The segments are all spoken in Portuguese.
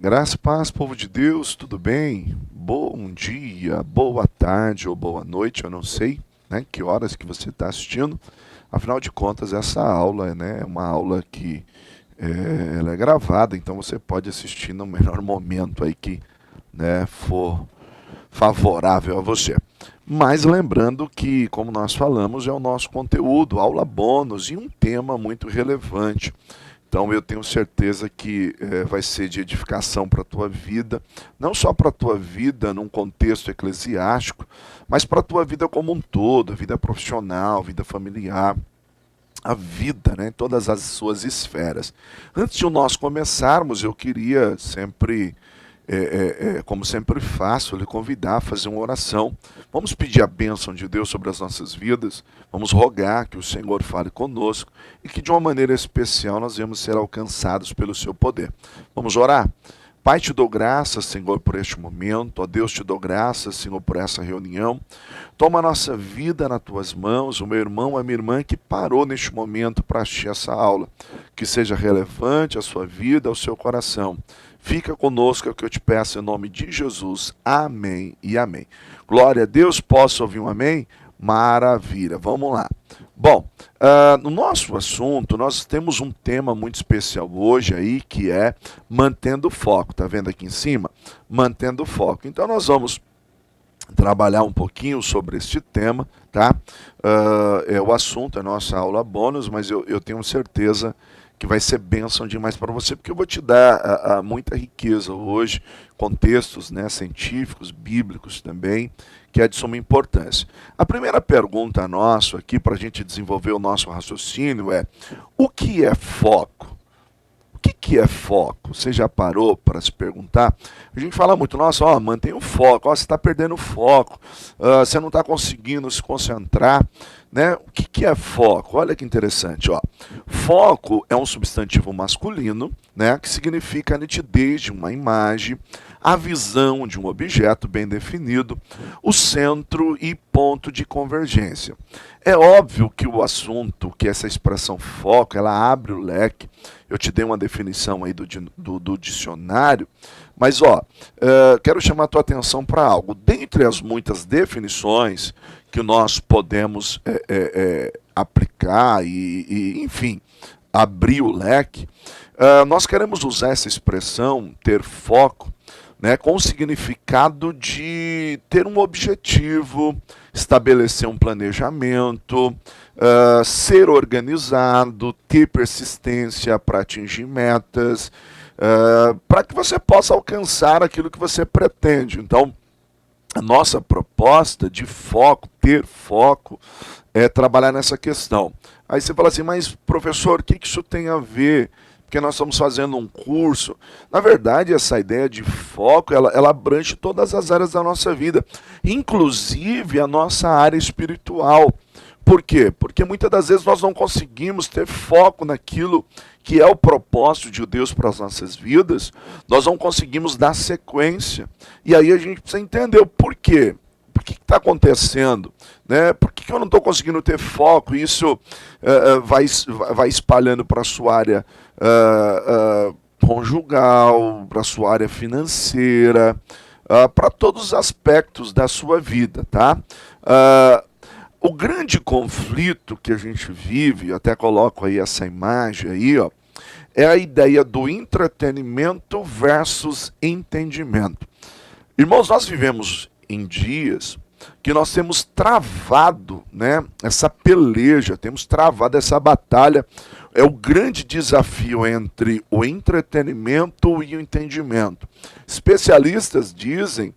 Graça e paz, povo de Deus, tudo bem? Bom dia, boa tarde ou boa noite, eu não sei, né, que horas que você está assistindo. Afinal de contas, essa aula, né, é uma aula que ela é gravada, então você pode assistir no melhor momento aí que, né, for favorável a você. Mas lembrando que, como nós falamos, é o nosso conteúdo, aula bônus e um tema muito relevante. Então eu tenho certeza que vai ser de edificação para a tua vida, não só para a tua vida num contexto eclesiástico, mas para a tua vida como um todo, vida profissional, vida familiar, a vida, né, em todas as suas esferas. Antes de nós começarmos, eu queria sempre como sempre faço, lhe convidar a fazer uma oração. Vamos pedir a bênção de Deus sobre as nossas vidas, vamos rogar que o Senhor fale conosco e que de uma maneira especial nós venhamos ser alcançados pelo seu poder. Vamos orar? Pai, te dou graças, Senhor, por este momento. Ó Deus, te dou graças, Senhor, por essa reunião. Toma a nossa vida nas tuas mãos, o meu irmão, a minha irmã que parou neste momento para assistir essa aula. Que seja relevante a sua vida, ao seu coração. Fica conosco, é o que eu te peço em nome de Jesus. Amém e amém. Glória a Deus, posso ouvir um amém? Maravilha, vamos lá. Bom, no nosso assunto, nós temos um tema muito especial hoje aí, que é mantendo o foco. Tá vendo aqui em cima? Mantendo o foco. Então nós vamos trabalhar um pouquinho sobre este tema, tá? O assunto é nossa aula bônus, mas eu tenho certeza que vai ser bênção demais para você, porque eu vou te dar muita riqueza hoje, contextos, né, científicos, bíblicos também, que é de suma importância. A primeira pergunta nossa aqui, para a gente desenvolver o nosso raciocínio, é: o que é foco? O que é foco? Você já parou para se perguntar? A gente fala muito, nossa, ó, mantém o foco, ó, você está perdendo o foco, você não está conseguindo se concentrar, né? O que é foco? Olha que interessante, ó. Foco é um substantivo masculino, né, que significa a nitidez de uma imagem, a visão de um objeto bem definido, o centro e ponto de convergência. É óbvio que o assunto, que essa expressão foco, ela abre o leque. Eu te dei uma definição aí do dicionário, mas ó, quero chamar a tua atenção para algo. Dentre as muitas definições que nós podemos aplicar enfim, abrir o leque, nós queremos usar essa expressão, ter foco, né, com o significado de ter um objetivo, estabelecer um planejamento, ser organizado, ter persistência para atingir metas, para que você possa alcançar aquilo que você pretende. Então, a nossa proposta de foco, ter foco, é trabalhar nessa questão. Aí você fala assim, mas professor, o que isso tem a ver? Porque nós estamos fazendo um curso. Na verdade, essa ideia de foco, ela abrange todas as áreas da nossa vida, inclusive a nossa área espiritual. Por quê? Porque muitas das vezes nós não conseguimos ter foco naquilo que é o propósito de Deus para as nossas vidas, nós não conseguimos dar sequência. E aí a gente precisa entender o porquê. Por que está acontecendo? Né? Por que eu não estou conseguindo ter foco? Isso vai espalhando para a sua área conjugal, para a sua área financeira, para todos os aspectos da sua vida, tá? O grande conflito que a gente vive, até coloco aí essa imagem aí, ó, é a ideia do entretenimento versus entendimento. Irmãos, nós vivemos em dias que nós temos travado, né, essa peleja, temos travado essa batalha. É o grande desafio entre o entretenimento e o entendimento. Especialistas dizem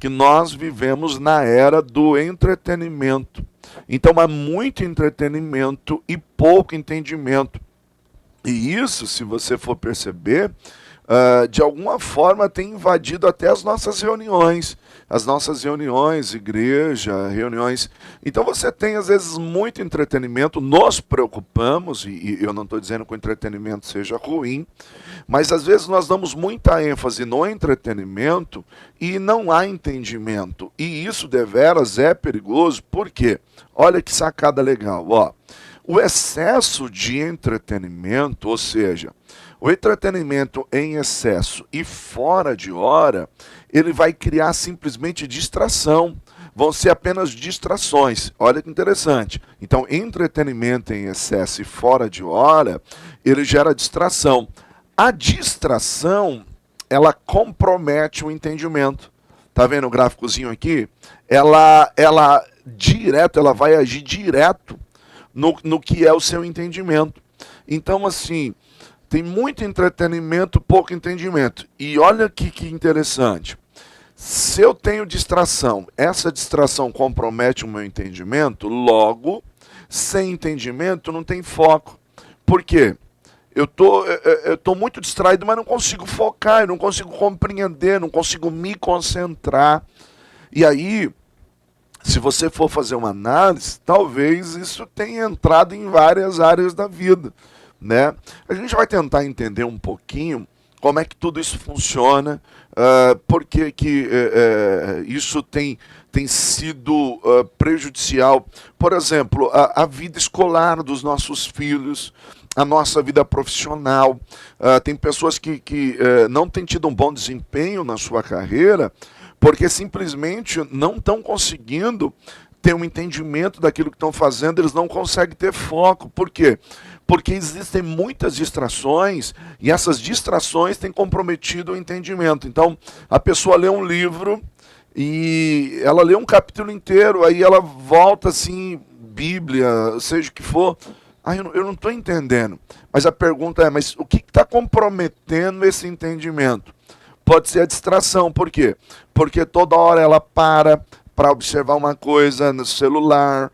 que nós vivemos na era do entretenimento. Então há muito entretenimento e pouco entendimento. E isso, se você for perceber, de alguma forma tem invadido até as nossas reuniões, igreja, reuniões. Então você tem às vezes muito entretenimento, nos preocupamos, e eu não estou dizendo que o entretenimento seja ruim, mas às vezes nós damos muita ênfase no entretenimento e não há entendimento. E isso deveras é perigoso, por quê? Olha que sacada legal, ó. O excesso de entretenimento, ou seja, O entretenimento em excesso e fora de hora, ele vai criar simplesmente distração. Vão ser apenas distrações. Olha que interessante. Então, entretenimento em excesso e fora de hora, ele gera distração. A distração, ela compromete o entendimento. Tá vendo o gráficozinho aqui? Ela vai agir direto no que é o seu entendimento. Então, assim, tem muito entretenimento, pouco entendimento. E olha que interessante. Se eu tenho distração, essa distração compromete o meu entendimento, logo, sem entendimento não tem foco. Por quê? Eu tô muito distraído, mas não consigo focar, eu não consigo compreender, não consigo me concentrar. E aí, se você for fazer uma análise, talvez isso tenha entrado em várias áreas da vida, né? A gente vai tentar entender um pouquinho como é que tudo isso funciona, por que isso tem sido prejudicial. Por exemplo, a vida escolar dos nossos filhos, a nossa vida profissional. Tem pessoas que não têm tido um bom desempenho na sua carreira porque simplesmente não estão conseguindo ter um entendimento daquilo que estão fazendo, eles não conseguem ter foco. Por quê? Porque existem muitas distrações e essas distrações têm comprometido o entendimento. Então, a pessoa lê um livro e ela lê um capítulo inteiro, aí ela volta assim, Bíblia, seja o que for. Eu não estou entendendo. Mas a pergunta é, mas o que está comprometendo esse entendimento? Pode ser a distração. Por quê? Porque toda hora ela para observar uma coisa no celular,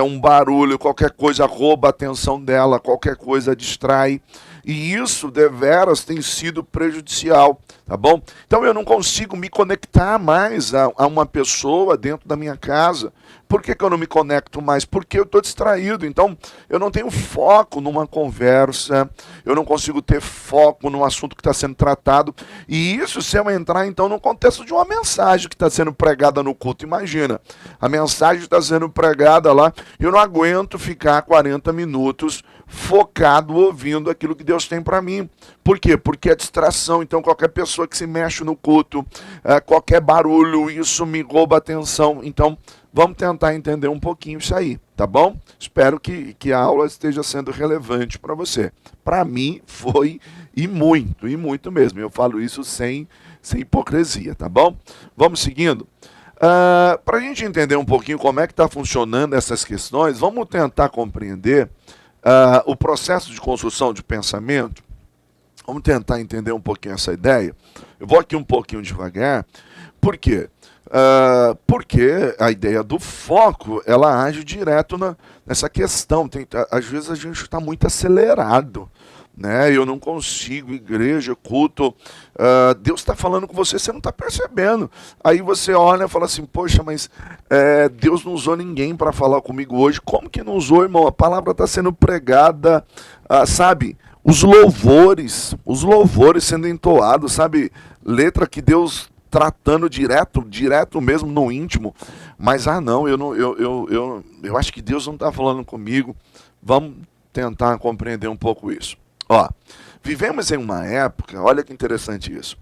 um barulho, qualquer coisa rouba a atenção dela, qualquer coisa distrai. E isso, deveras, tem sido prejudicial, tá bom? Então eu não consigo me conectar mais a uma pessoa dentro da minha casa. Por que eu não me conecto mais? Porque eu estou distraído. Então eu não tenho foco numa conversa, eu não consigo ter foco no assunto que está sendo tratado. E isso se eu entrar então no contexto de uma mensagem que está sendo pregada no culto. Imagina, a mensagem está sendo pregada lá, eu não aguento ficar 40 minutos focado ouvindo aquilo que Deus tem para mim. Por quê? Porque é distração. Então qualquer pessoa que se mexe no culto, qualquer barulho, isso me rouba a atenção. Então vamos tentar entender um pouquinho isso aí, tá bom? Espero que a aula esteja sendo relevante para você. Para mim foi e muito mesmo. Eu falo isso sem hipocrisia, tá bom? Vamos seguindo. Para a gente entender um pouquinho como é que está funcionando essas questões, vamos tentar compreender o processo de construção de pensamento. Vamos tentar entender um pouquinho essa ideia. Eu vou aqui um pouquinho devagar. Por quê? Porque a ideia do foco, ela age direto nessa questão. Às vezes a gente está muito acelerado, né? Eu não consigo, igreja, culto, Deus está falando com você, você não está percebendo. Aí você olha e fala assim, poxa, mas Deus não usou ninguém para falar comigo hoje. Como que não usou, irmão? A palavra está sendo pregada, sabe? Os louvores sendo entoados, sabe? Letra que Deus tratando direto mesmo no íntimo. Mas não, eu acho que Deus não está falando comigo. Vamos tentar compreender um pouco isso. Ó, vivemos em uma época, olha que interessante isso,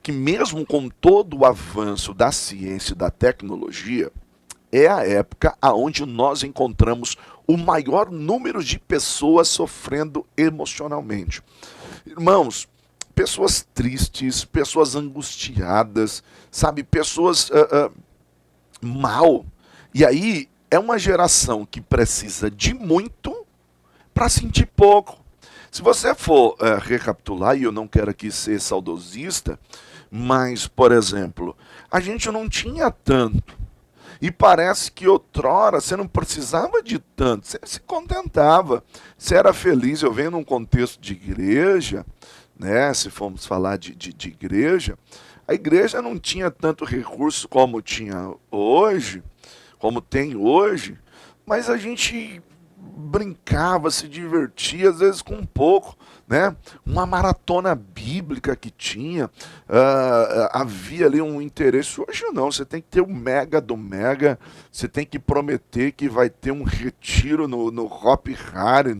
que mesmo com todo o avanço da ciência e da tecnologia, é a época onde nós encontramos o maior número de pessoas sofrendo emocionalmente. Irmãos, pessoas tristes, pessoas angustiadas, sabe, pessoas mal. E aí é uma geração que precisa de muito para sentir pouco. Se você for recapitular, e eu não quero aqui ser saudosista, mas, por exemplo, a gente não tinha tanto. E parece que outrora você não precisava de tanto, você se contentava, você era feliz. Eu venho num contexto de igreja, né? Se formos falar de igreja, a igreja não tinha tanto recurso como tinha hoje, como tem hoje, mas a gente brincava, se divertia, às vezes com pouco, né? Uma maratona bíblica que tinha, havia ali um interesse. Hoje não, você tem que ter o mega do mega, você tem que prometer que vai ter um retiro no Hop Hari,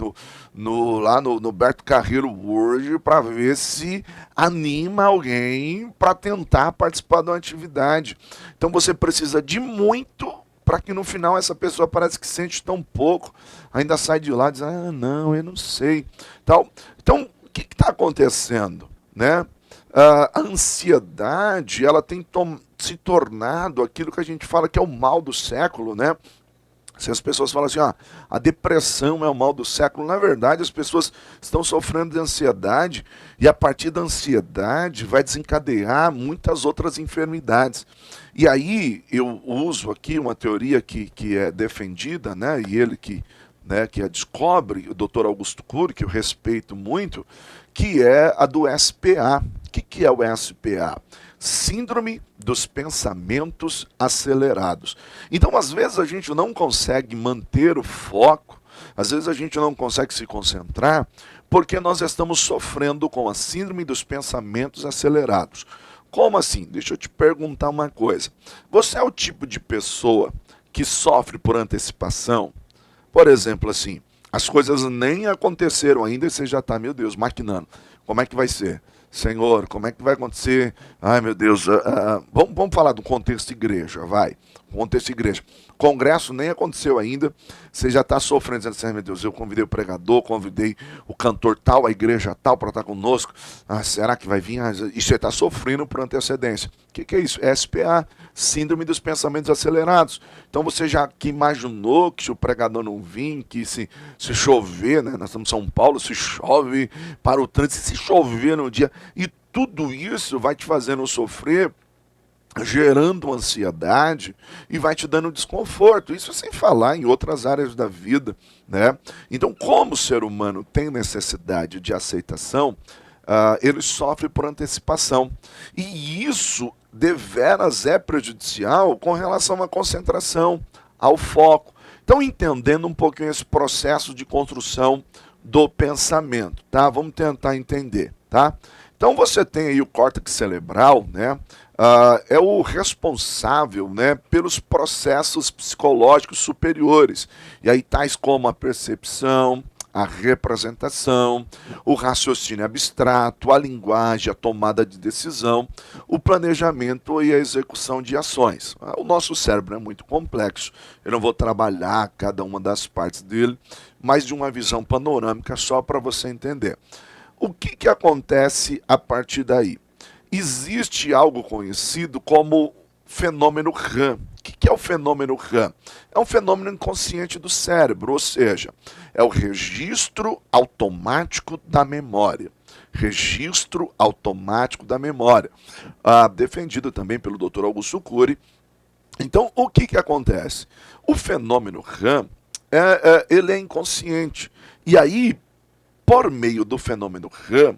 lá no Beto Carreiro World, para ver se anima alguém para tentar participar de uma atividade. Então você precisa de muito para que no final essa pessoa parece que sente tão pouco, ainda sai de lá e diz, ah, não, eu não sei. Então o que está acontecendo? Né? A ansiedade, ela tem se tornado aquilo que a gente fala que é o mal do século, né? Se as pessoas falam assim, a depressão é o mal do século, na verdade as pessoas estão sofrendo de ansiedade e a partir da ansiedade vai desencadear muitas outras enfermidades. E aí eu uso aqui uma teoria que é defendida, né, e ele que a descobre, o Dr. Augusto Cury, que eu respeito muito, que é a do SPA. O que é o SPA? Síndrome dos pensamentos acelerados. Então, às vezes, a gente não consegue manter o foco, às vezes a gente não consegue se concentrar, porque nós estamos sofrendo com a síndrome dos pensamentos acelerados. Como assim? Deixa eu te perguntar uma coisa. Você é o tipo de pessoa que sofre por antecipação? Por exemplo, assim, as coisas nem aconteceram ainda e você já está, meu Deus, maquinando. Como é que vai ser? Senhor, como é que vai acontecer? Ai, meu Deus, vamos falar do contexto igreja, vai. Contexto igreja. Congresso nem aconteceu ainda, você já está sofrendo, dizendo assim, ai, meu Deus, eu convidei o pregador, convidei o cantor tal, a igreja tal para estar conosco. Ah, será que vai vir? E você está sofrendo por antecedência. O que é isso? SPA, Síndrome dos Pensamentos Acelerados. Então você já que imaginou que se o pregador não vir, que se chover, né? Nós estamos em São Paulo, se chove para o trânsito, se chover no dia. E tudo isso vai te fazendo sofrer, gerando ansiedade e vai te dando desconforto. Isso sem falar em outras áreas da vida, né? Então, como o ser humano tem necessidade de aceitação, ele sofre por antecipação. E isso deveras é prejudicial com relação à concentração, ao foco. Então, entendendo um pouquinho esse processo de construção do pensamento, tá? Vamos tentar entender, tá? Então você tem aí o córtex cerebral, né? É o responsável, né, pelos processos psicológicos superiores. E aí tais como a percepção, a representação, o raciocínio abstrato, a linguagem, a tomada de decisão, o planejamento e a execução de ações. O nosso cérebro é muito complexo, eu não vou trabalhar cada uma das partes dele, mas de uma visão panorâmica só para você entender. O que acontece a partir daí? Existe algo conhecido como fenômeno RAM. O que é o fenômeno RAM? É um fenômeno inconsciente do cérebro, ou seja, é o registro automático da memória. Registro automático da memória. Defendido também pelo Dr. Augusto Cury. Então, o que acontece? O fenômeno RAM, ele é inconsciente. E aí, por meio do fenômeno RAM,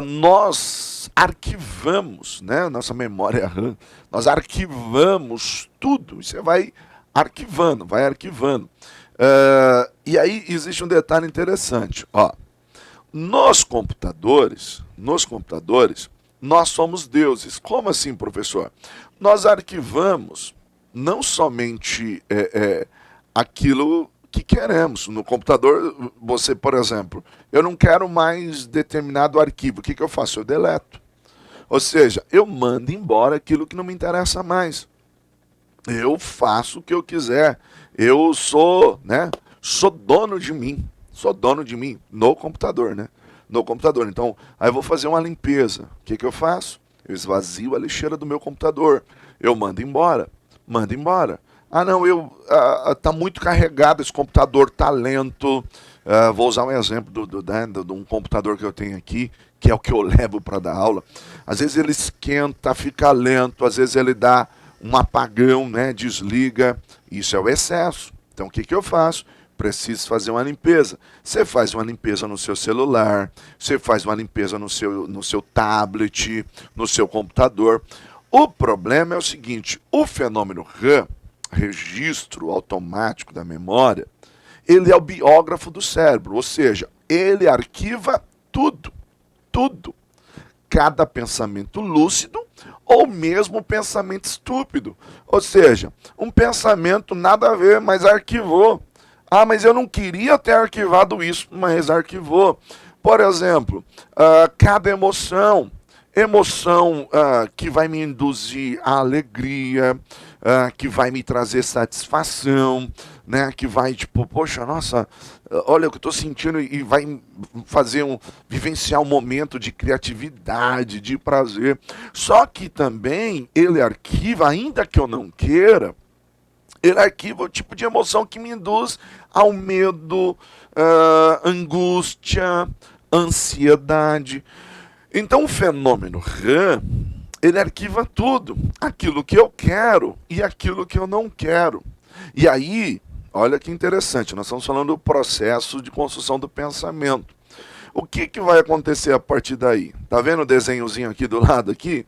nós arquivamos, né, nossa memória RAM, nós arquivamos tudo, e você vai arquivando, vai arquivando. E aí existe um detalhe interessante, ó. Nos computadores, nós somos deuses. Como assim, professor? Nós arquivamos não somente aquilo que queremos. No computador, você, por exemplo, eu não quero mais determinado arquivo. O que eu faço? Eu deleto. Ou seja, eu mando embora aquilo que não me interessa mais. Eu faço o que eu quiser. Eu sou, né? Sou dono de mim. Sou dono de mim no computador, né? No computador. Então, aí eu vou fazer uma limpeza. O que eu faço? Eu esvazio a lixeira do meu computador. Eu mando embora. Mando embora. Ah, não, tá muito carregado esse computador, tá lento. Vou usar um exemplo de um computador que eu tenho aqui, que é o que eu levo para dar aula. Às vezes ele esquenta, fica lento, às vezes ele dá um apagão, né, desliga. Isso é o excesso. Então o que eu faço? Preciso fazer uma limpeza. Você faz uma limpeza no seu celular, você faz uma limpeza no seu tablet, no seu computador. O problema é o seguinte, o fenômeno RAM, registro automático da memória, ele é o biógrafo do cérebro, ou seja, ele arquiva tudo, tudo. Cada pensamento lúcido ou mesmo pensamento estúpido. Ou seja, um pensamento nada a ver, mas arquivou. Ah, mas eu não queria ter arquivado isso, mas arquivou. Por exemplo, cada emoção. Emoção que vai me induzir à alegria, que vai me trazer satisfação, né? Que vai, tipo, poxa, nossa, olha o que eu estou sentindo e vai vivenciar um momento de criatividade, de prazer. Só que também ele arquiva, ainda que eu não queira, ele arquiva o tipo de emoção que me induz ao medo, angústia, ansiedade. Então o fenômeno RAM, ele arquiva tudo, aquilo que eu quero e aquilo que eu não quero. E aí, olha que interessante, nós estamos falando do processo de construção do pensamento. O que vai acontecer a partir daí? Tá vendo o desenhozinho aqui do lado aqui?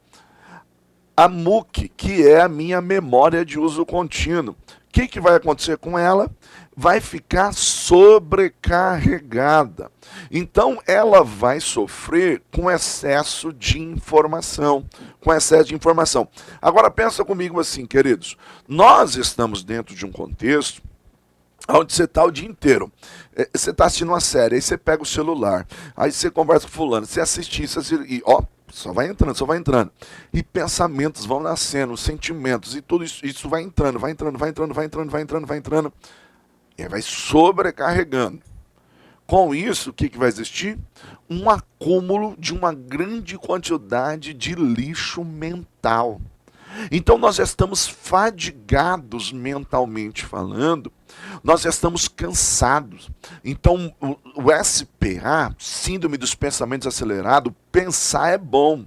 A MOOC, que é a minha memória de uso contínuo. O que vai acontecer com ela? Vai ficar sobrecarregada. Então, ela vai sofrer com excesso de informação. Agora, pensa comigo assim, queridos. Nós estamos dentro de um contexto onde você está o dia inteiro. Você está assistindo uma série, aí você pega o celular, aí você conversa com fulano, você assiste isso, e ó, só vai entrando. E pensamentos vão nascendo, sentimentos, e tudo isso vai entrando. E aí vai sobrecarregando. Com isso, o que vai existir? Um acúmulo de uma grande quantidade de lixo mental. Então nós já estamos fadigados mentalmente falando, nós já estamos cansados. Então o SPA, Síndrome dos Pensamentos Acelerados, pensar é bom,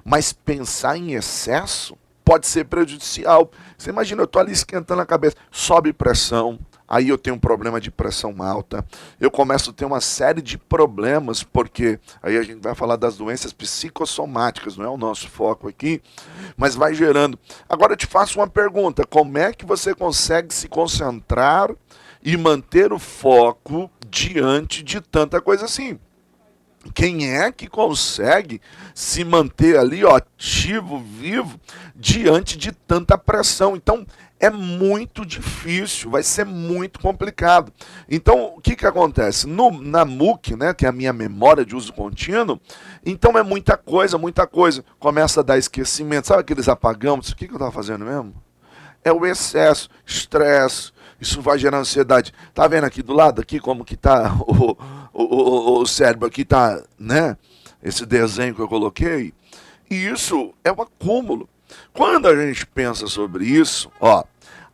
mas pensar em excesso pode ser prejudicial. Você imagina, eu estou ali esquentando a cabeça, sobe pressão, aí eu tenho um problema de pressão alta, eu começo a ter uma série de problemas, porque aí a gente vai falar das doenças psicossomáticas, não é o nosso foco aqui, mas vai gerando. Agora eu te faço uma pergunta, como é que você consegue se concentrar e manter o foco diante de tanta coisa assim? Quem é que consegue se manter ali, ó, ativo, vivo, diante de tanta pressão? Então, é muito difícil, vai ser muito complicado. Então, o que acontece? Na MOOC, né, que é a minha memória de uso contínuo, então é muita coisa. Começa a dar esquecimento. Sabe aqueles apagões? O que eu estava fazendo mesmo? É o excesso, estresse, isso vai gerar ansiedade. Tá vendo aqui do lado, aqui, como que tá o cérebro aqui, tá, né? Esse desenho que eu coloquei. E isso é um acúmulo. Quando a gente pensa sobre isso, ó,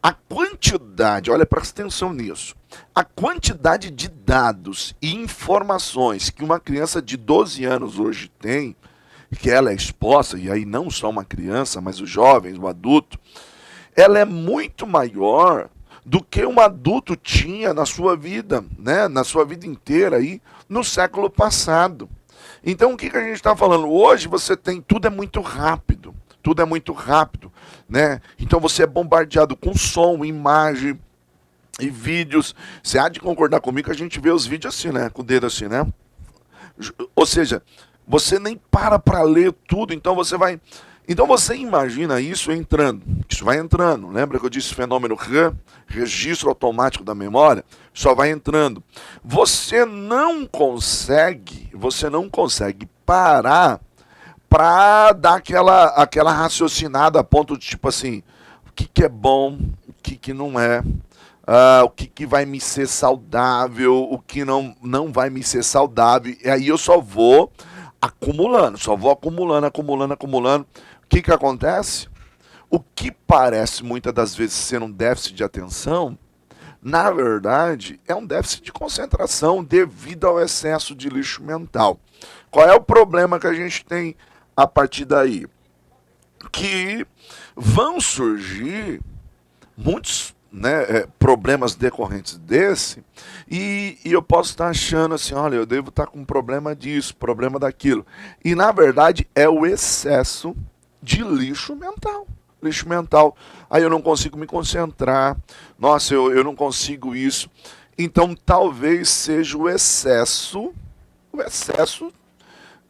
a quantidade, olha, presta atenção nisso, a quantidade de dados e informações que uma criança de 12 anos hoje tem, que ela é exposta, e aí não só uma criança, mas os jovens, o adulto, ela é muito maior do que um adulto tinha na sua vida, né, na sua vida inteira aí, no século passado. Então o que a gente está falando? Hoje você tem, tudo é muito rápido, né? Então você é bombardeado com som, imagem e vídeos. Você há de concordar comigo que a gente vê os vídeos assim, né? Com o dedo assim, né? Ou seja, você nem para ler tudo, então você vai... Então você imagina isso entrando, isso vai entrando, lembra que eu disse fenômeno RAM, registro automático da memória, só vai entrando. Você não consegue parar para dar aquela raciocinada a ponto de tipo assim, o que é bom, o que não é, o que vai me ser saudável, o que não vai me ser saudável, e aí eu só vou acumulando. O que acontece? O que parece muitas das vezes ser um déficit de atenção, na verdade, é um déficit de concentração devido ao excesso de lixo mental. Qual é o problema que a gente tem a partir daí? Que vão surgir muitos, né, problemas decorrentes desse, e eu posso estar achando assim, olha, eu devo estar com um problema disso, problema daquilo. E na verdade é o excesso de lixo mental. Aí eu não consigo me concentrar, nossa, eu não consigo isso. Então talvez seja o excesso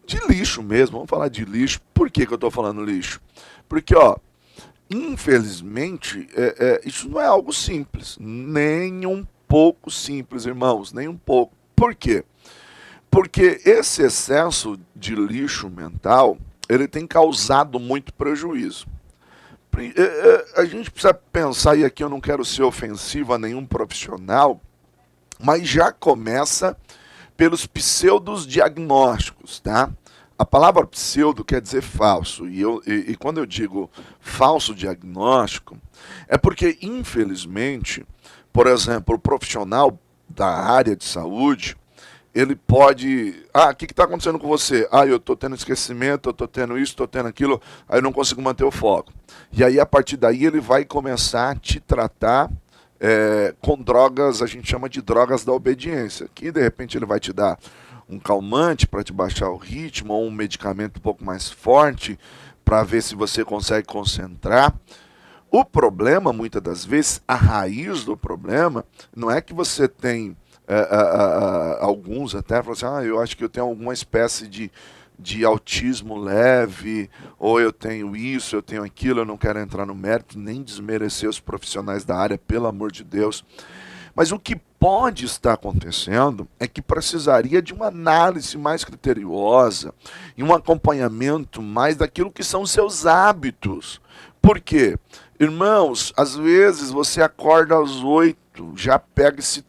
de lixo mesmo, vamos falar de lixo. Por que eu estou falando lixo? Porque, ó, infelizmente, isso não é algo simples, nem um pouco simples, irmãos, nem um pouco. Por quê? Porque esse excesso de lixo mental, ele tem causado muito prejuízo. A gente precisa pensar, e aqui eu não quero ser ofensivo a nenhum profissional, mas já começa pelos pseudos diagnósticos, tá? A palavra pseudo quer dizer falso, e quando eu digo falso diagnóstico, é porque, infelizmente, por exemplo, o profissional da área de saúde, ele pode... Ah, o que está acontecendo com você? Ah, eu estou tendo esquecimento, eu estou tendo isso, estou tendo aquilo, aí eu não consigo manter o foco. E aí, a partir daí, ele vai começar a te tratar com drogas, a gente chama de drogas da obediência, que de repente ele vai te dar um calmante para te baixar o ritmo, ou um medicamento um pouco mais forte para ver se você consegue concentrar. O problema, muitas das vezes, a raiz do problema, não é que você tem alguns até falam assim, eu acho que eu tenho alguma espécie de autismo leve, ou eu tenho isso, eu tenho aquilo, eu não quero entrar no mérito, nem desmerecer os profissionais da área, pelo amor de Deus. Mas o que pode estar acontecendo é que precisaria de uma análise mais criteriosa e um acompanhamento mais daquilo que são os seus hábitos. Por quê? Irmãos, às vezes você acorda às 8, já pega esse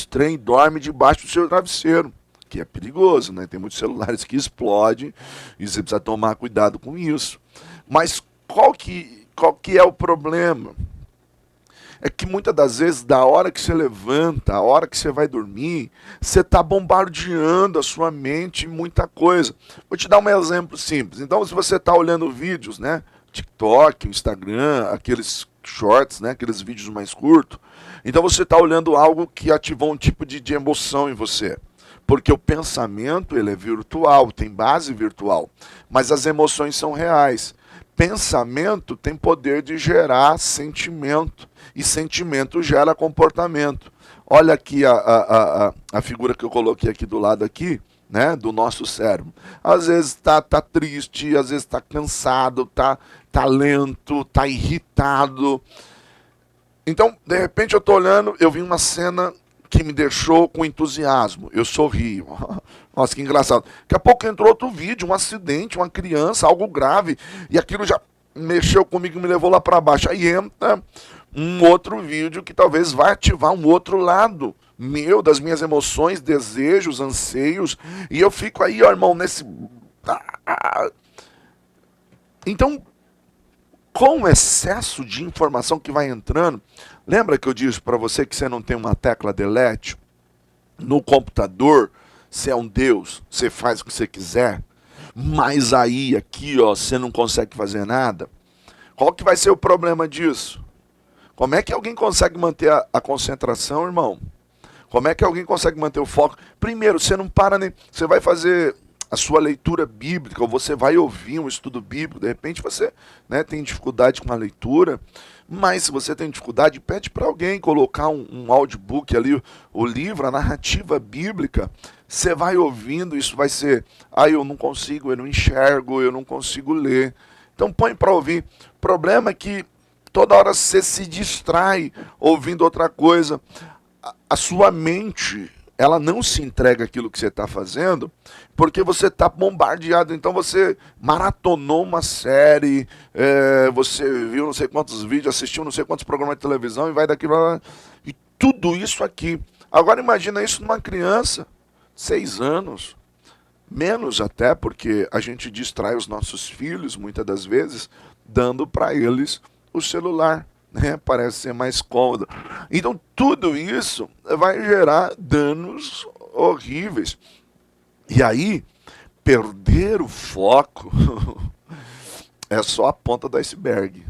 trem dorme debaixo do seu travesseiro, que é perigoso, né? Tem muitos celulares que explodem e você precisa tomar cuidado com isso. Mas qual que é o problema? É que muitas das vezes, da hora que você levanta, a hora que você vai dormir, você está bombardeando a sua mente em muita coisa. Vou te dar um exemplo simples. Então, se você está olhando vídeos, né? TikTok, Instagram, aqueles shorts, né? Aqueles vídeos mais curtos. Então, você está olhando algo que ativou um tipo de emoção em você. Porque o pensamento, ele é virtual, tem base virtual. Mas as emoções são reais. Pensamento tem poder de gerar sentimento, e sentimento gera comportamento. Olha aqui a figura que eu coloquei aqui do lado aqui, né, do nosso cérebro. Às vezes tá triste, às vezes tá cansado, tá lento, tá irritado. Então, de repente eu tô olhando, eu vi uma cena que me deixou com entusiasmo. Eu sorri. Nossa, que engraçado. Daqui a pouco entrou outro vídeo, um acidente, uma criança, algo grave. E aquilo já mexeu comigo e me levou lá para baixo. Aí entra um outro vídeo que talvez vai ativar um outro lado meu, das minhas emoções, desejos, anseios. E eu fico aí, ó, irmão, nesse... Então, com o excesso de informação que vai entrando, lembra que eu disse para você que você não tem uma tecla delete? No computador, você é um deus, você faz o que você quiser, mas aí, aqui, ó, você não consegue fazer nada. Qual que vai ser o problema disso? Como é que alguém consegue manter a concentração, irmão? Como é que alguém consegue manter o foco? Primeiro, você não para nem... Você vai fazer a sua leitura bíblica, ou você vai ouvir um estudo bíblico, de repente você, né, tem dificuldade com a leitura, mas se você tem dificuldade, pede para alguém colocar um audiobook ali, o livro, a narrativa bíblica, você vai ouvindo, isso vai ser, eu não consigo, eu não enxergo, eu não consigo ler. Então põe para ouvir. O problema é que toda hora você se distrai ouvindo outra coisa. A sua mente, ela não se entrega aquilo que você está fazendo, porque você está bombardeado. Então você maratonou uma série, você viu não sei quantos vídeos, assistiu não sei quantos programas de televisão e vai daqui para... E tudo isso aqui. Agora imagina isso numa criança, 6 anos, menos até, porque a gente distrai os nossos filhos, muitas das vezes, dando para eles o celular. Né? Parece ser mais cômodo. Então tudo isso vai gerar danos horríveis. E aí, perder o foco é só a ponta do iceberg.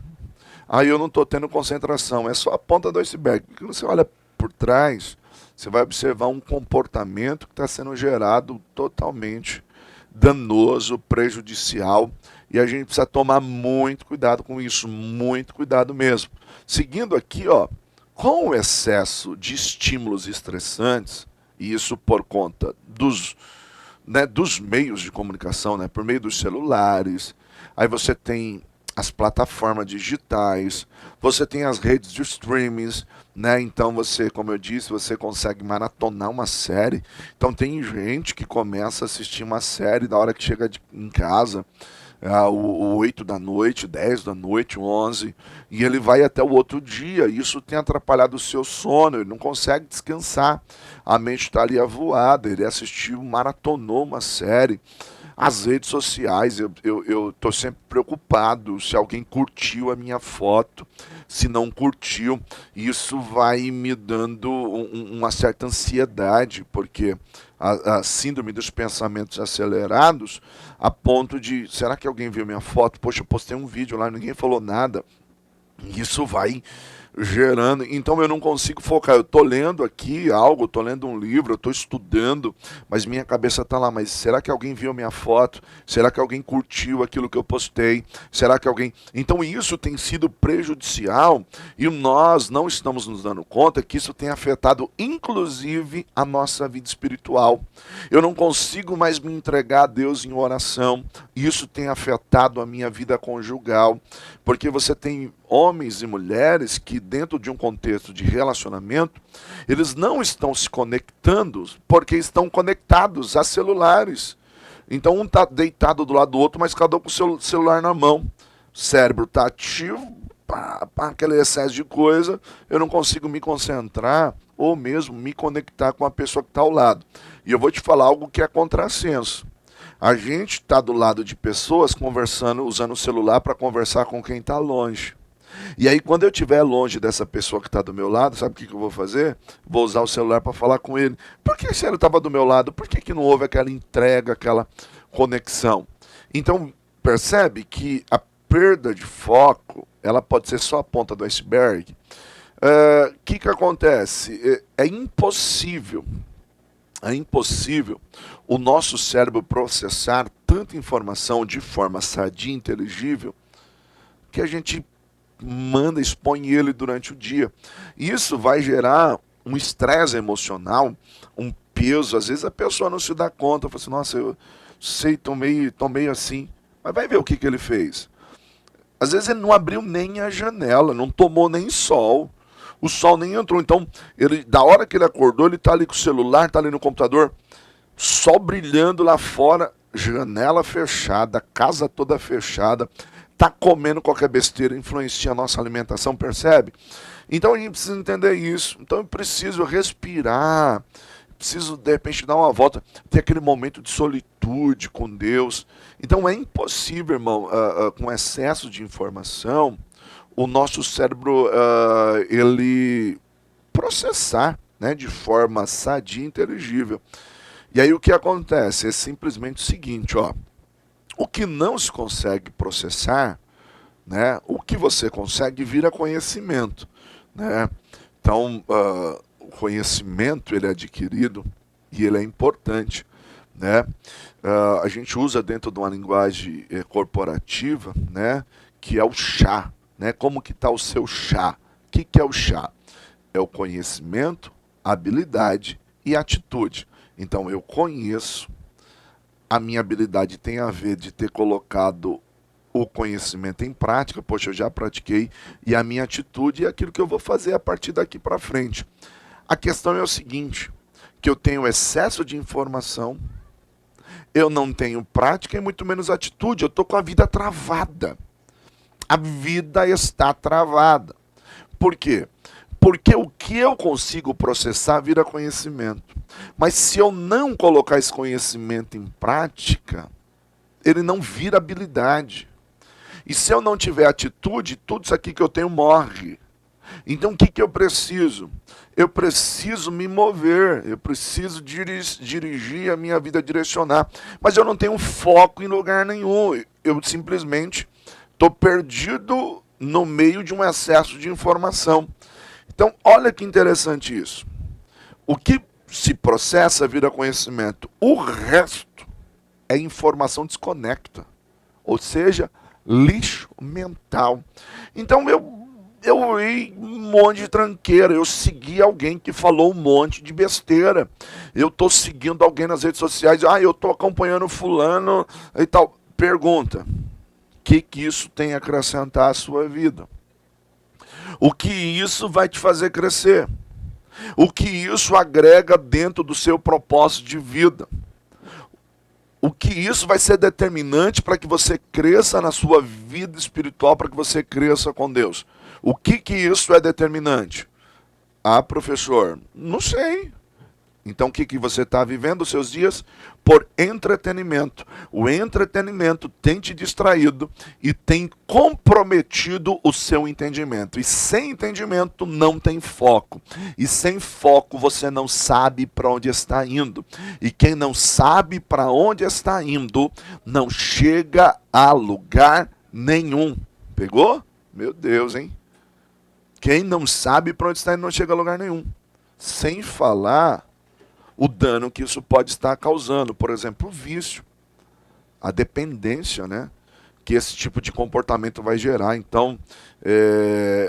Aí eu não estou tendo concentração, é só a ponta do iceberg. Porque você olha por trás, você vai observar um comportamento que está sendo gerado totalmente danoso, prejudicial, e a gente precisa tomar muito cuidado com isso, muito cuidado mesmo. Seguindo aqui, ó, com o excesso de estímulos estressantes, e isso por conta né, dos meios de comunicação, né, por meio dos celulares. Aí você tem as plataformas digitais, você tem as redes de streamings, né? Então você, como eu disse, você consegue maratonar uma série. Então tem gente que começa a assistir uma série da hora que chega em casa, o 8 da noite, 10 da noite, 11, e ele vai até o outro dia. Isso tem atrapalhado o seu sono, ele não consegue descansar. A mente está ali avoada, ele assistiu, maratonou uma série. As redes sociais, eu tô sempre preocupado se alguém curtiu a minha foto, se não curtiu. Isso vai me dando uma certa ansiedade, porque a síndrome dos pensamentos acelerados, a ponto de, será que alguém viu minha foto? Poxa, eu postei um vídeo lá, ninguém falou nada. Isso vai gerando, então eu não consigo focar. Eu tô lendo aqui algo, tô lendo um livro, eu tô estudando, mas minha cabeça tá lá. Mas será que alguém viu minha foto? Será que alguém curtiu aquilo que eu postei? Será que alguém... Então isso tem sido prejudicial e nós não estamos nos dando conta que isso tem afetado inclusive a nossa vida espiritual. Eu não consigo mais me entregar a Deus em oração. Isso tem afetado a minha vida conjugal, porque você tem homens e mulheres que dentro de um contexto de relacionamento, eles não estão se conectando porque estão conectados a celulares. Então um está deitado do lado do outro, mas cada um com o seu celular na mão. O cérebro está ativo, aquele excesso de coisa, eu não consigo me concentrar ou mesmo me conectar com a pessoa que está ao lado. E eu vou te falar algo que é contrassenso. A gente está do lado de pessoas conversando, usando o celular para conversar com quem está longe. E aí, quando eu estiver longe dessa pessoa que está do meu lado, sabe o que eu vou fazer? Vou usar o celular para falar com ele. Por que se ele estava do meu lado? Por que não houve aquela entrega, aquela conexão? Então, percebe que a perda de foco, ela pode ser só a ponta do iceberg. Que acontece? É impossível o nosso cérebro processar tanta informação de forma sadia e inteligível que a gente expõe ele durante o dia. Isso vai gerar um estresse emocional, um peso. Às vezes a pessoa não se dá conta, fala assim, nossa, eu sei, tô meio assim. Mas vai ver o que ele fez. Às vezes ele não abriu nem a janela, não tomou nem sol. O sol nem entrou. Então, da hora que ele acordou, ele está ali com o celular, está ali no computador, sol brilhando lá fora, janela fechada, casa toda fechada, tá comendo qualquer besteira, influencia a nossa alimentação, percebe? Então a gente precisa entender isso. Então eu preciso respirar, preciso de repente dar uma volta, ter aquele momento de solitude com Deus. Então é impossível, irmão, com excesso de informação, o nosso cérebro ele processar, né, de forma sadia e inteligível. E aí o que acontece? É simplesmente o seguinte, ó. O que não se consegue processar, né, o que você consegue vira conhecimento. Né? Então, o conhecimento ele é adquirido e ele é importante. Né? A gente usa dentro de uma linguagem corporativa, né, que é o chá. Né? Como que está o seu chá? O que é o chá? É o conhecimento, habilidade e atitude. Então, eu conheço, a minha habilidade tem a ver de ter colocado o conhecimento em prática, poxa, eu já pratiquei, e a minha atitude é aquilo que eu vou fazer a partir daqui para frente. A questão é o seguinte, que eu tenho excesso de informação, eu não tenho prática e muito menos atitude, eu estou com a vida travada. A vida está travada. Por quê? Porque o que eu consigo processar vira conhecimento. Mas se eu não colocar esse conhecimento em prática, ele não vira habilidade. E se eu não tiver atitude, tudo isso aqui que eu tenho morre. Então o que eu preciso? Eu preciso me mover, eu preciso dirigir a minha vida, direcionar. Mas eu não tenho foco em lugar nenhum. Eu simplesmente estou perdido no meio de um excesso de informação. Então, olha que interessante isso. O que se processa vira conhecimento. O resto é informação desconecta. Ou seja, lixo mental. Então, eu vi um monte de tranqueira, eu segui alguém que falou um monte de besteira. Eu tô seguindo alguém nas redes sociais, eu tô acompanhando fulano e tal. Pergunta, o que isso tem a acrescentar à sua vida? O que isso vai te fazer crescer? O que isso agrega dentro do seu propósito de vida? O que isso vai ser determinante para que você cresça na sua vida espiritual, para que você cresça com Deus? O que isso é determinante? Ah, professor, não sei. Então o que você está vivendo os seus dias? Por entretenimento. O entretenimento tem te distraído e tem comprometido o seu entendimento. E sem entendimento não tem foco. E sem foco você não sabe para onde está indo. E quem não sabe para onde está indo não chega a lugar nenhum. Pegou? Meu Deus, hein? Quem não sabe para onde está indo não chega a lugar nenhum. Sem falar o dano que isso pode estar causando. Por exemplo, o vício, a dependência, né, que esse tipo de comportamento vai gerar. Então,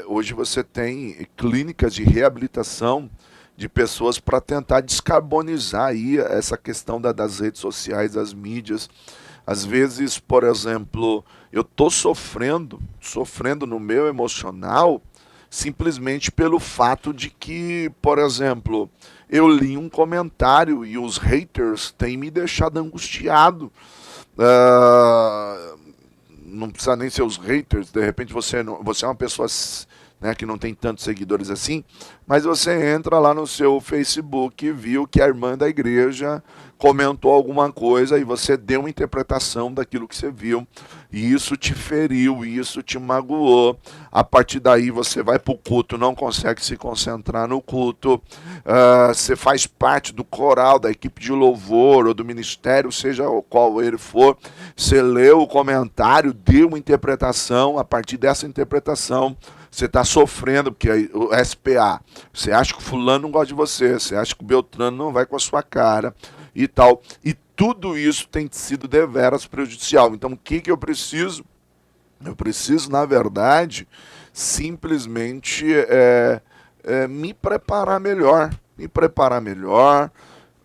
hoje você tem clínicas de reabilitação de pessoas para tentar descarbonizar aí essa questão das redes sociais, das mídias. Às vezes, por exemplo, eu estou sofrendo no meu emocional, simplesmente pelo fato de que, por exemplo, eu li um comentário e os haters têm me deixado angustiado. Não precisa nem ser os haters, de repente você é uma pessoa, né, que não tem tantos seguidores assim, mas você entra lá no seu Facebook e viu que a irmã da igreja comentou alguma coisa e você deu uma interpretação daquilo que você viu, e isso te feriu, isso te magoou. A partir daí você vai para o culto, não consegue se concentrar no culto. Você faz parte do coral, da equipe de louvor ou do ministério, seja qual ele for. Você leu o comentário, deu uma interpretação, a partir dessa interpretação você está sofrendo, porque o SPA, você acha que o fulano não gosta de você acha que o Beltrano não vai com a sua cara e tal. E tudo isso tem sido deveras prejudicial. Então o que eu preciso? Eu preciso, na verdade, simplesmente me preparar melhor.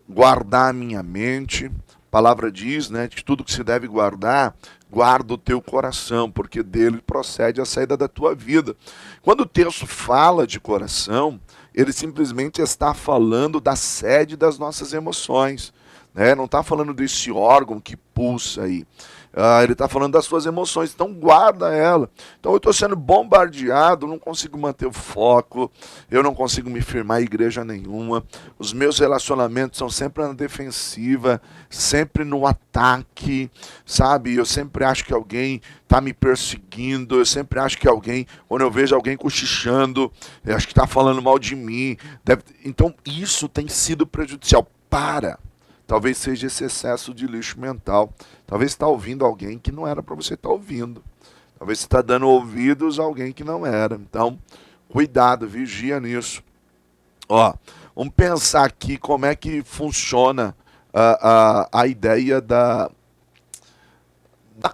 Guardar a minha mente. A palavra diz, né, que tudo que se deve guardar, guarda o teu coração, porque dele procede a saída da tua vida. Quando o texto fala de coração, ele simplesmente está falando da sede das nossas emoções, né? Não está falando desse órgão que pulsa aí. Ele está falando das suas emoções, então guarda ela. Então eu estou sendo bombardeado, não consigo manter o foco, eu não consigo me firmar em igreja nenhuma, os meus relacionamentos são sempre na defensiva, sempre no ataque, sabe? Eu sempre acho que alguém está me perseguindo, eu sempre acho que alguém, quando eu vejo alguém cochichando, eu acho que está falando mal de mim. Então isso tem sido prejudicial. Talvez seja esse excesso de lixo mental. Talvez você está ouvindo alguém que não era para você estar ouvindo. Talvez você está dando ouvidos a alguém que não era. Então, cuidado, vigia nisso. Vamos pensar aqui como é que funciona a ideia da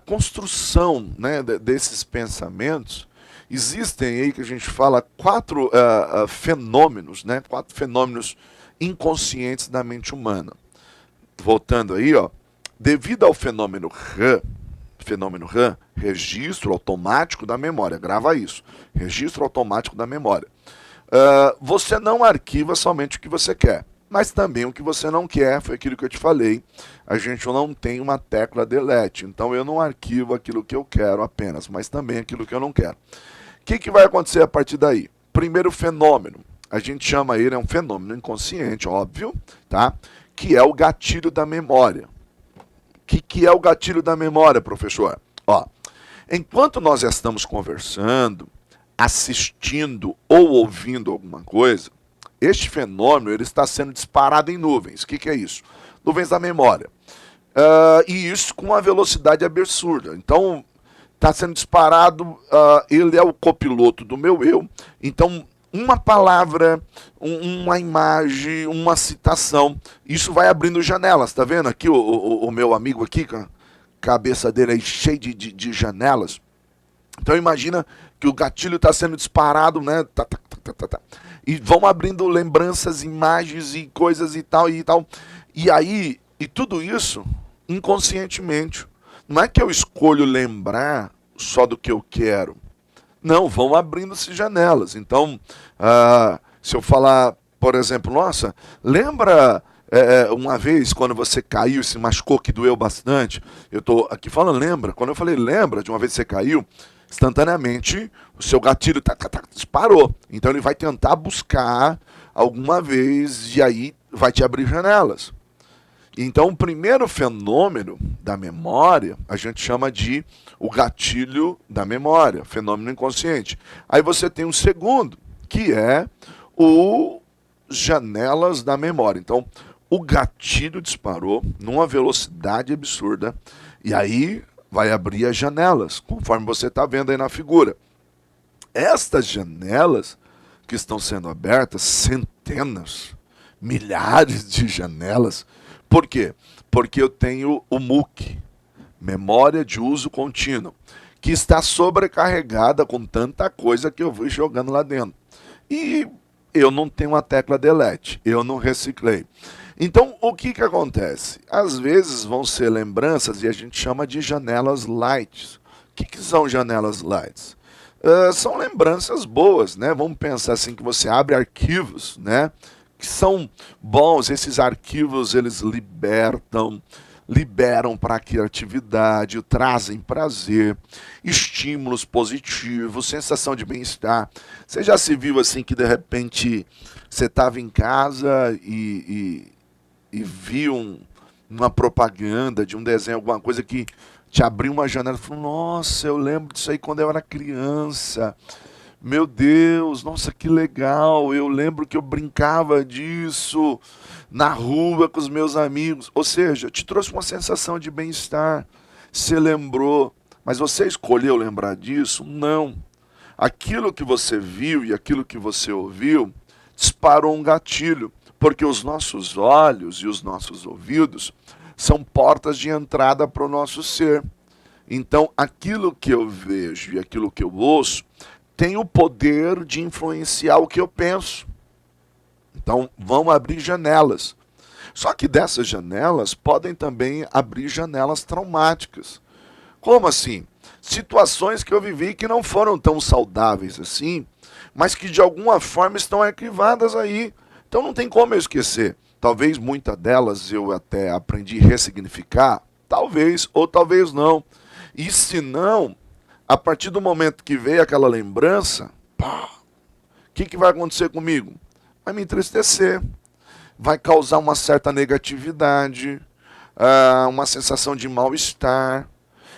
construção, né, desses pensamentos. Existem aí, que a gente fala, quatro fenômenos, né, 4 fenômenos inconscientes da mente humana. Voltando aí, devido ao fenômeno RAM, registro automático da memória, grava isso, registro automático da memória. Você não arquiva somente o que você quer, mas também o que você não quer, foi aquilo que eu te falei, a gente não tem uma tecla delete, então eu não arquivo aquilo que eu quero apenas, mas também aquilo que eu não quero. O que vai acontecer a partir daí? Primeiro fenômeno, a gente chama ele, é um fenômeno inconsciente, óbvio, tá? Que é o gatilho da memória. O que é o gatilho da memória, professor? Enquanto nós estamos conversando, assistindo ou ouvindo alguma coisa, este fenômeno ele está sendo disparado em nuvens. O que é isso? Nuvens da memória. E isso com uma velocidade absurda. Então, está sendo disparado, ele é o copiloto do meu eu. Então, uma palavra, uma imagem, uma citação, isso vai abrindo janelas, tá vendo aqui o meu amigo aqui, com a cabeça dele aí cheia de janelas, Então imagina que o gatilho está sendo disparado, né? Tá, tá, tá, tá, tá, tá. E vão abrindo lembranças, imagens e coisas e tal e tal. E aí, e tudo isso inconscientemente. Não é que eu escolho lembrar só do que eu quero. Não, vão abrindo-se janelas. Então, se eu falar, por exemplo, nossa, lembra uma vez quando você caiu e se machucou que doeu bastante? Eu estou aqui falando, lembra? Quando eu falei lembra de uma vez que você caiu, instantaneamente o seu gatilho disparou. Então ele vai tentar buscar alguma vez e aí vai te abrir janelas. Então, o primeiro fenômeno da memória, a gente chama de o gatilho da memória, fenômeno inconsciente. Aí você tem um segundo, que é o janelas da memória. Então, o gatilho disparou numa velocidade absurda e aí vai abrir as janelas, conforme você está vendo aí na figura. Estas janelas que estão sendo abertas, centenas, milhares de janelas. Por quê? Porque eu tenho o MUC, memória de uso contínuo, que está sobrecarregada com tanta coisa que eu fui jogando lá dentro. E eu não tenho a tecla delete, eu não reciclei. Então, o que acontece? Às vezes vão ser lembranças e a gente chama de janelas light. O que são janelas lights? São lembranças boas, né? Vamos pensar assim que você abre arquivos, né? Que são bons, esses arquivos eles liberam para a criatividade, trazem prazer, estímulos positivos, sensação de bem-estar. Você já se viu assim que de repente você estava em casa e viu uma propaganda de um desenho, alguma coisa que te abriu uma janela e falou, nossa, eu lembro disso aí quando eu era criança. Meu Deus, nossa, que legal. Eu lembro que eu brincava disso na rua com os meus amigos. Ou seja, te trouxe uma sensação de bem-estar. Você lembrou, mas você escolheu lembrar disso? Não. Aquilo que você viu e aquilo que você ouviu disparou um gatilho, porque os nossos olhos e os nossos ouvidos são portas de entrada para o nosso ser. Então, aquilo que eu vejo e aquilo que eu ouço tem o poder de influenciar o que eu penso. Então, vão abrir janelas. Só que dessas janelas podem também abrir janelas traumáticas. Como assim? Situações que eu vivi que não foram tão saudáveis assim, mas que de alguma forma estão arquivadas aí. Então não tem como eu esquecer. Talvez muitas delas eu até aprendi a ressignificar, talvez ou talvez não. E se não, a partir do momento que veio aquela lembrança, o que vai acontecer comigo? Vai me entristecer, vai causar uma certa negatividade, uma sensação de mal-estar,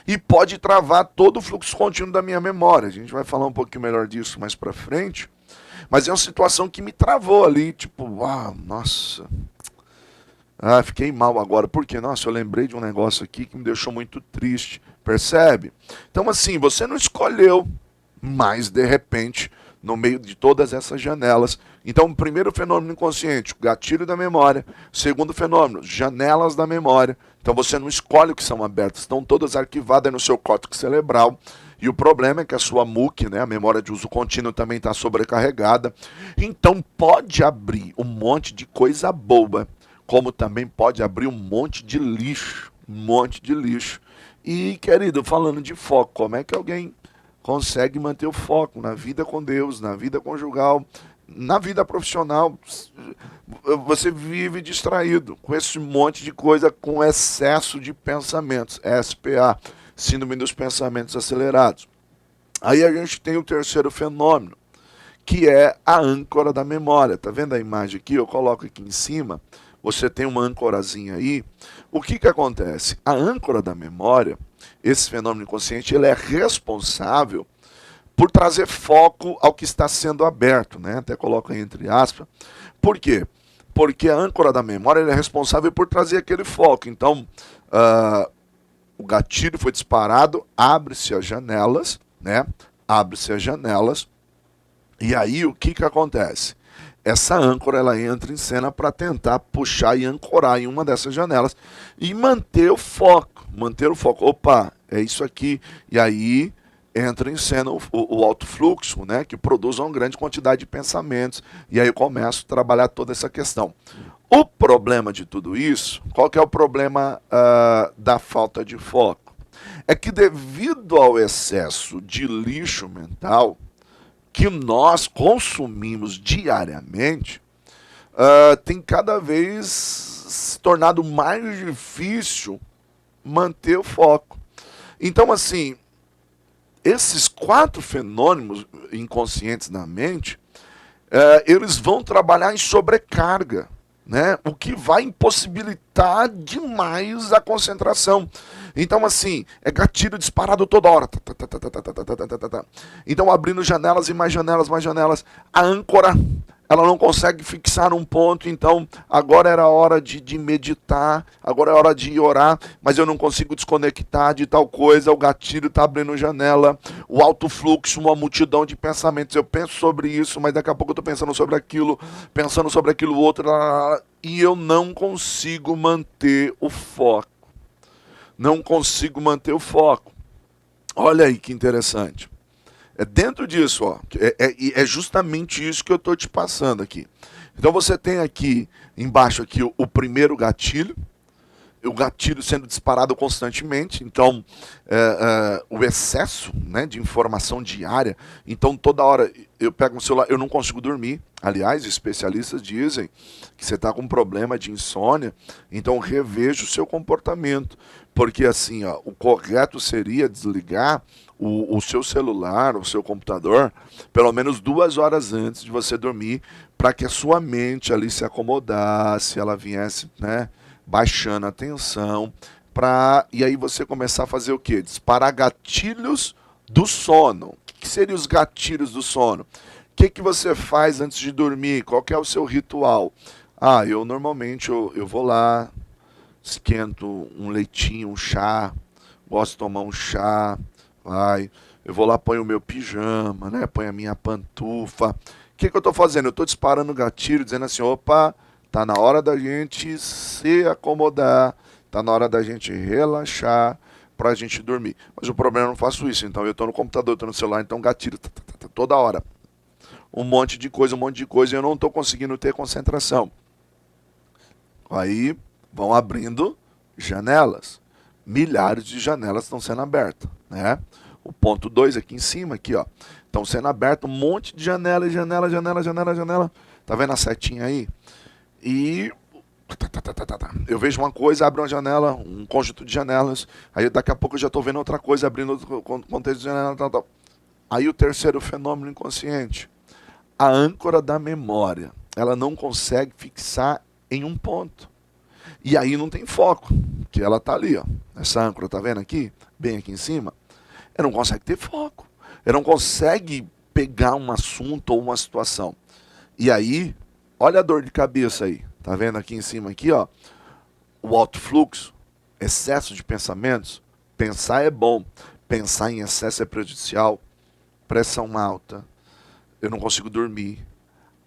e pode travar todo o fluxo contínuo da minha memória. A gente vai falar um pouquinho melhor disso mais pra frente, mas é uma situação que me travou ali, tipo, nossa, fiquei mal agora, porque, nossa, eu lembrei de um negócio aqui que me deixou muito triste, percebe? Então, assim, você não escolheu, mas, de repente, no meio de todas essas janelas. Então, o primeiro fenômeno inconsciente, o gatilho da memória. Segundo fenômeno, janelas da memória. Então, você não escolhe o que são abertas, estão todas arquivadas no seu córtex cerebral. E o problema é que a sua MUC, né, a memória de uso contínuo, também está sobrecarregada. Então, pode abrir um monte de coisa boa, como também pode abrir um monte de lixo. Um monte de lixo. E, querido, falando de foco, como é que alguém consegue manter o foco na vida com Deus, na vida conjugal, na vida profissional? Você vive distraído com esse monte de coisa, com excesso de pensamentos, SPA, síndrome dos pensamentos acelerados. Aí a gente tem o terceiro fenômeno, que é a âncora da memória. Tá vendo a imagem aqui? Eu coloco aqui em cima. Você tem uma âncorazinha aí. O que acontece? A âncora da memória, esse fenômeno inconsciente, ele é responsável por trazer foco ao que está sendo aberto, né? Até coloco aí entre aspas. Por quê? Porque a âncora da memória é responsável por trazer aquele foco. Então, o gatilho foi disparado, abre-se as janelas, né? Abre-se as janelas. E aí, o que acontece? Essa âncora ela entra em cena para tentar puxar e ancorar em uma dessas janelas e manter o foco. Manter o foco. Opa, é isso aqui. E aí entra em cena o alto fluxo, né, que produz uma grande quantidade de pensamentos, e aí eu começo a trabalhar toda essa questão. O problema de tudo isso, qual que é o problema da falta de foco? É que devido ao excesso de lixo mental que nós consumimos diariamente, tem cada vez se tornado mais difícil manter o foco. Então, assim, esses 4 fenômenos inconscientes na mente, eles vão trabalhar em sobrecarga, né? O que vai impossibilitar demais a concentração. Então, assim, é gatilho disparado toda hora. Então, abrindo janelas e mais janelas, mais janelas. A âncora, ela não consegue fixar um ponto, então agora era a hora de meditar, agora é a hora de orar, mas eu não consigo desconectar de tal coisa, o gatilho está abrindo janela, o alto fluxo, uma multidão de pensamentos, eu penso sobre isso, mas daqui a pouco eu estou pensando sobre aquilo outro, e eu não consigo manter o foco. Não consigo manter o foco. Olha aí que interessante. É dentro disso, ó. É justamente isso que eu estou te passando aqui. Então você tem aqui embaixo aqui o primeiro gatilho, o gatilho sendo disparado constantemente, então o excesso, né, de informação diária, então toda hora eu pego o celular, eu não consigo dormir. Aliás, especialistas dizem que você está com problema de insônia, então reveja o seu comportamento, porque assim, ó, o correto seria desligar o seu celular, o seu computador, pelo menos 2 horas antes de você dormir, para que a sua mente ali se acomodasse, ela viesse, né, baixando a tensão, e aí você começar a fazer o quê? Disparar gatilhos do sono. O que seriam os gatilhos do sono? O que você faz antes de dormir? Qual que é o seu ritual? Eu normalmente eu vou lá, esquento um leitinho, um chá, gosto de tomar um chá, eu vou lá, ponho o meu pijama, né? Ponho a minha pantufa. O que eu estou fazendo? Eu estou disparando o gatilho, dizendo assim, opa, tá na hora da gente se acomodar, tá na hora da gente relaxar para a gente dormir. Mas o problema é que eu não faço isso, então eu estou no computador, estou no celular, então gatilho toda hora. Um monte de coisa, e eu não estou conseguindo ter concentração. Aí vão abrindo janelas. Milhares de janelas estão sendo abertas, né? O ponto 2 aqui em cima, aqui, ó, estão sendo abertas um monte de janela, janela. Tá vendo a setinha aí? E eu vejo uma coisa, abre uma janela, um conjunto de janelas, aí daqui a pouco eu já estou vendo outra coisa, abrindo outro contexto de janela, tal. Aí o terceiro fenômeno inconsciente, a âncora da memória, ela não consegue fixar em um ponto. E aí não tem foco, que ela tá ali, ó. Essa âncora, tá vendo aqui? Bem aqui em cima. Ela não consegue ter foco. Ela não consegue pegar um assunto ou uma situação. E aí, olha a dor de cabeça aí. Tá vendo aqui em cima aqui, ó? O alto fluxo, excesso de pensamentos. Pensar é bom, pensar em excesso é prejudicial. Pressão alta, eu não consigo dormir.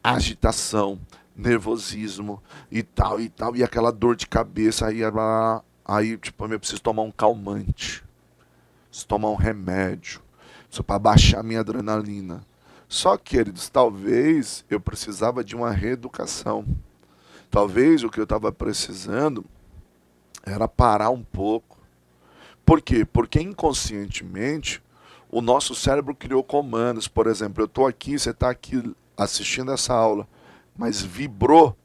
Agitação, nervosismo e tal, e aquela dor de cabeça, aí tipo, eu preciso tomar um calmante, preciso tomar um remédio, preciso para baixar minha adrenalina. Só que, queridos, talvez eu precisava de uma reeducação. Talvez o que eu estava precisando era parar um pouco. Por quê? Porque inconscientemente o nosso cérebro criou comandos. Por exemplo, eu estou aqui, você está aqui assistindo essa aula, mas vibrou,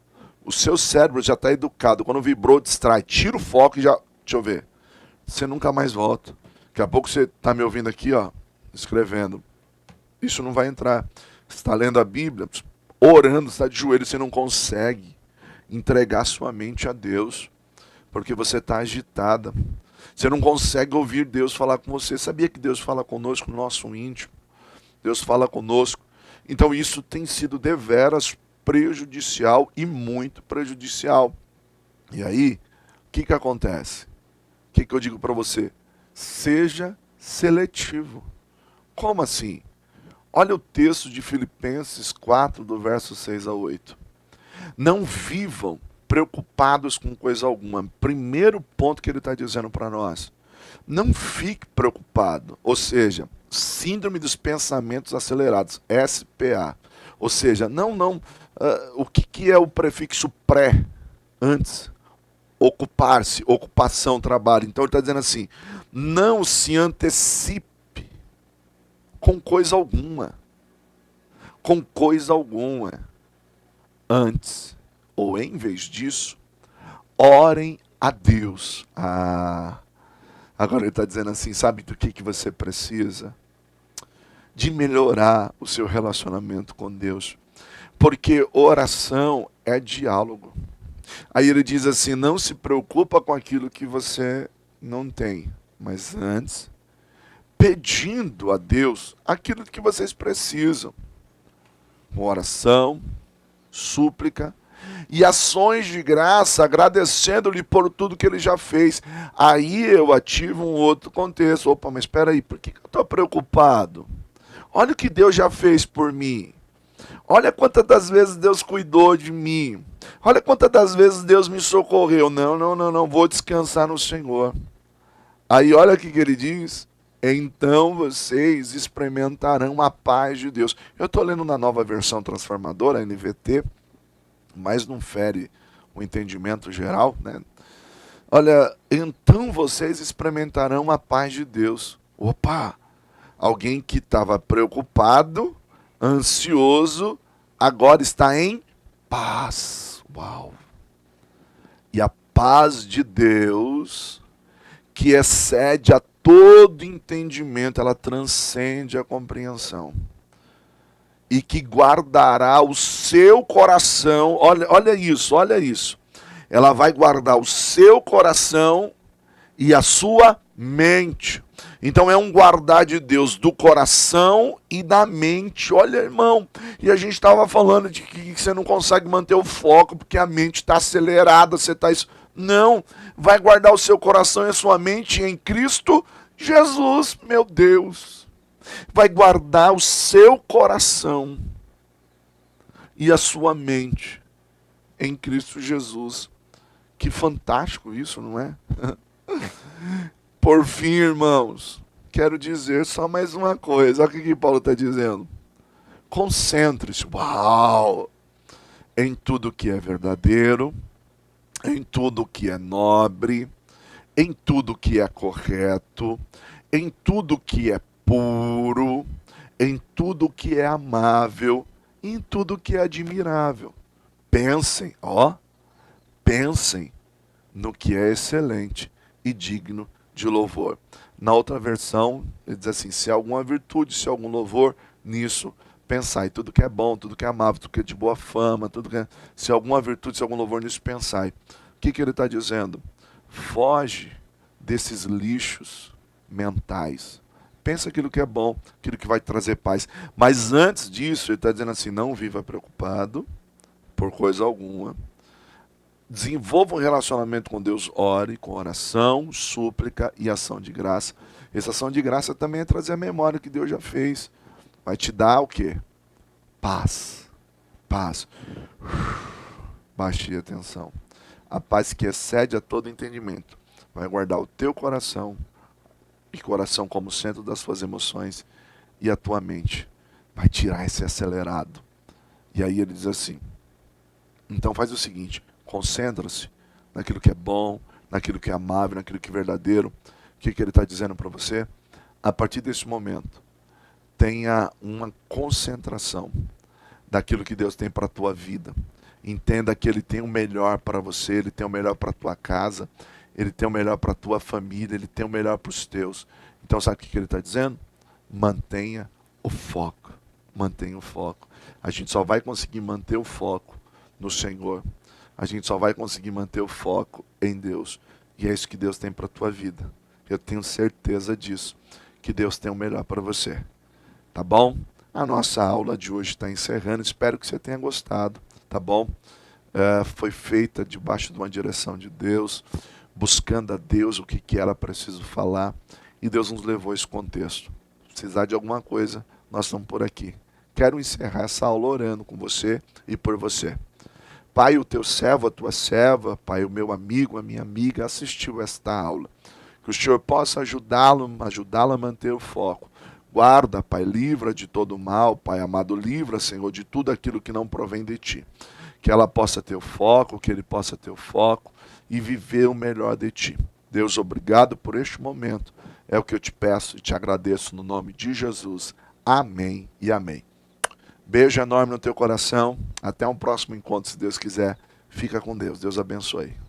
o seu cérebro já está educado. Quando vibrou, distrai, tira o foco e já, deixa eu ver, você nunca mais volta. Daqui a pouco você está me ouvindo aqui, ó, escrevendo. Isso não vai entrar. Você está lendo a Bíblia, orando, está de joelho, você não consegue entregar sua mente a Deus, porque você está agitada. Você não consegue ouvir Deus falar com você. Sabia que Deus fala conosco no nosso íntimo? Deus fala conosco. Então isso tem sido deveras prejudicial e muito prejudicial. E aí, o que acontece? O que eu digo para você? Seja seletivo. Como assim? Olha o texto de Filipenses 4, do verso 6 a 8. Não vivam preocupados com coisa alguma. Primeiro ponto que ele está dizendo para nós. Não fique preocupado. Ou seja, Síndrome dos pensamentos acelerados, SPA. Ou seja, o que é o prefixo pré, antes? Ocupar-se, ocupação, trabalho. Então ele está dizendo assim, não se antecipe com coisa alguma. Com coisa alguma. Antes, ou em vez disso, orem a Deus. Agora ele está dizendo assim, sabe do que você precisa? De melhorar o seu relacionamento com Deus. Porque oração é diálogo. Aí ele diz assim, não se preocupa com aquilo que você não tem, mas antes, pedindo a Deus aquilo que vocês precisam. Com oração, súplica e ações de graça, agradecendo-lhe por tudo que ele já fez. Aí eu ativo um outro contexto. Opa, mas espera aí, por que eu estou preocupado? Olha o que Deus já fez por mim. Olha quantas das vezes Deus cuidou de mim. Olha quantas das vezes Deus me socorreu. Não, vou descansar no Senhor. Aí olha o que ele diz. Então vocês experimentarão a paz de Deus. Eu estou lendo na nova versão transformadora, NVT, mas não fere o entendimento geral, né? Olha, então vocês experimentarão a paz de Deus. Opa! Alguém que estava preocupado, ansioso, agora está em paz. Uau! E a paz de Deus, que excede a todo entendimento, ela transcende a compreensão. E que guardará o seu coração, olha isso. Ela vai guardar o seu coração e a sua mente. Então é um guardar de Deus do coração e da mente. Olha, irmão, e a gente estava falando de que você não consegue manter o foco porque a mente está acelerada, você está... Não, vai guardar o seu coração e a sua mente em Cristo Jesus, meu Deus. Vai guardar o seu coração e a sua mente em Cristo Jesus. Que fantástico isso, não é? Por fim, irmãos, quero dizer só mais uma coisa. Olha o que Paulo está dizendo. Concentre-se, uau, em tudo que é verdadeiro, em tudo que é nobre, em tudo que é correto, em tudo que é puro, em tudo que é amável, em tudo que é admirável. Pensem no que é excelente e digno de louvor. Na outra versão, ele diz assim, se há alguma virtude, se há algum louvor, nisso pensai. Tudo que é bom, tudo que é amável, tudo que é de boa fama, se há alguma virtude, se há algum louvor, nisso pensai. O que ele está dizendo? Foge desses lixos mentais. Pensa aquilo que é bom, aquilo que vai trazer paz. Mas antes disso, ele está dizendo assim, não viva preocupado por coisa alguma. Desenvolva um relacionamento com Deus, ore com oração, súplica e ação de graça. Essa ação de graça também é trazer a memória que Deus já fez. Vai te dar o quê? Paz. Paz. Baixe a atenção. A paz que excede a todo entendimento. Vai guardar o teu coração, e coração como centro das suas emoções, e a tua mente. Vai tirar esse acelerado. E aí ele diz assim, então faz o seguinte, concentra-se naquilo que é bom, naquilo que é amável, naquilo que é verdadeiro. O que ele está dizendo para você? A partir desse momento, tenha uma concentração daquilo que Deus tem para a tua vida. Entenda que Ele tem o melhor para você, Ele tem o melhor para a tua casa, Ele tem o melhor para a tua família, Ele tem o melhor para os teus. Então sabe o que Ele está dizendo? Mantenha o foco. Mantenha o foco. A gente só vai conseguir manter o foco no Senhor. A gente só vai conseguir manter o foco em Deus. E é isso que Deus tem para a tua vida. Eu tenho certeza disso. Que Deus tem o melhor para você. Tá bom? A nossa aula de hoje está encerrando. Espero que você tenha gostado. Tá bom? Foi feita debaixo de uma direção de Deus. Buscando a Deus o que era preciso falar. E Deus nos levou a esse contexto. Se precisar de alguma coisa, nós estamos por aqui. Quero encerrar essa aula orando com você e por você. Pai, o teu servo, a tua serva, Pai, o meu amigo, a minha amiga, assistiu esta aula. Que o Senhor possa ajudá-la a manter o foco. Guarda, Pai, livra de todo mal, Pai amado, livra, Senhor, de tudo aquilo que não provém de Ti. Que ela possa ter o foco, que ele possa ter o foco e viver o melhor de Ti. Deus, obrigado por este momento. É o que eu te peço e te agradeço no nome de Jesus. Amém e amém. Beijo enorme no teu coração. Até um próximo encontro, se Deus quiser. Fica com Deus. Deus abençoe.